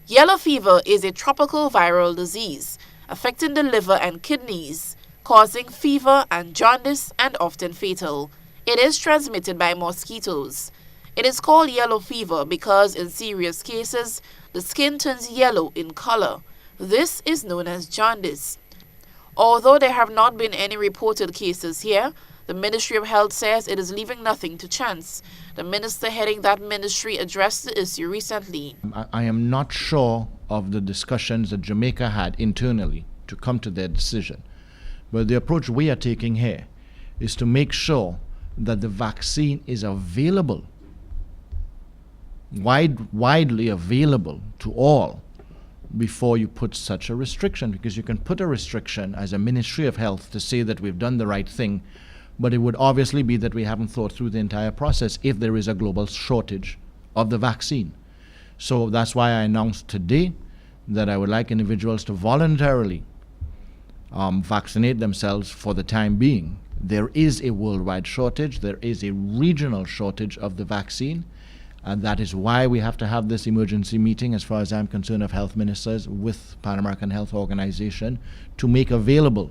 Yellow fever is a tropical viral disease affecting the liver and kidneys, causing fever and jaundice and often fatal. It is transmitted by mosquitoes. It is called yellow fever because in serious cases, the skin turns yellow in color. This is known as jaundice. Although there have not been any reported cases here, the Ministry of Health says it is leaving nothing to chance. The minister heading that ministry addressed the issue recently. I am not sure of the discussions that Jamaica had internally to come to their decision. But the approach we are taking here is to make sure that the vaccine is available, widely available to all before you put such a restriction, because you can put a restriction as a Ministry of Health to say that we've done the right thing, but it would obviously be that we haven't thought through the entire process if there is a global shortage of the vaccine. So that's why I announced today that I would like individuals to voluntarily vaccinate themselves for the time being. There is a worldwide shortage, there is a regional shortage of the vaccine, and that is why we have to have this emergency meeting, as far as I'm concerned, of health ministers with Pan American Health Organization to make available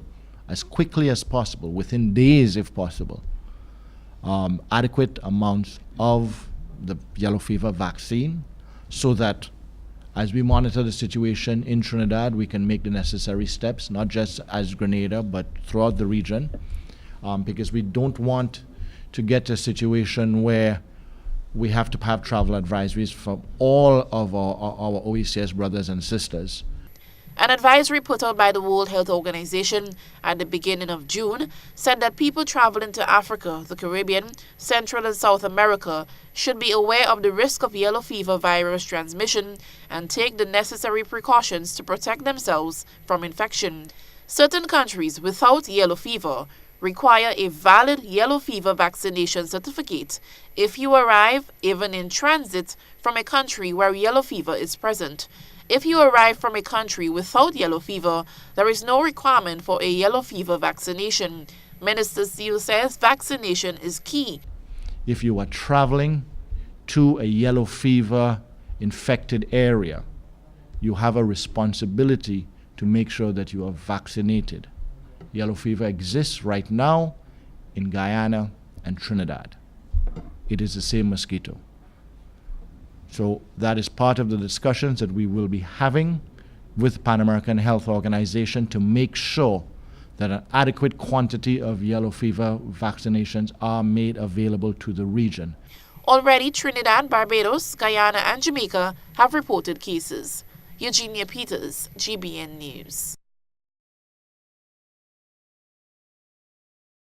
as quickly as possible, within days if possible, adequate amounts of the yellow fever vaccine, so that as we monitor the situation in Trinidad, we can make the necessary steps, not just as Grenada, but throughout the region, because we don't want to get to a situation where we have to have travel advisories from all of our OECS brothers and sisters. An advisory put out by the World Health Organization at the beginning of June said that people traveling to Africa, the Caribbean, Central and South America should be aware of the risk of yellow fever virus transmission and take the necessary precautions to protect themselves from infection. Certain countries without yellow fever require a valid yellow fever vaccination certificate if you arrive, even in transit, from a country where yellow fever is present. If you arrive from a country without yellow fever, there is no requirement for a yellow fever vaccination. Minister Steele says vaccination is key. If you are traveling to a yellow fever infected area, you have a responsibility to make sure that you are vaccinated. Yellow fever exists right now in Guyana and Trinidad. It is the same mosquito. So that is part of the discussions that we will be having with Pan American Health Organization to make sure that an adequate quantity of yellow fever vaccinations are made available to the region. Already, Trinidad, Barbados, Guyana, and Jamaica have reported cases. Eugenia Peters, GBN News.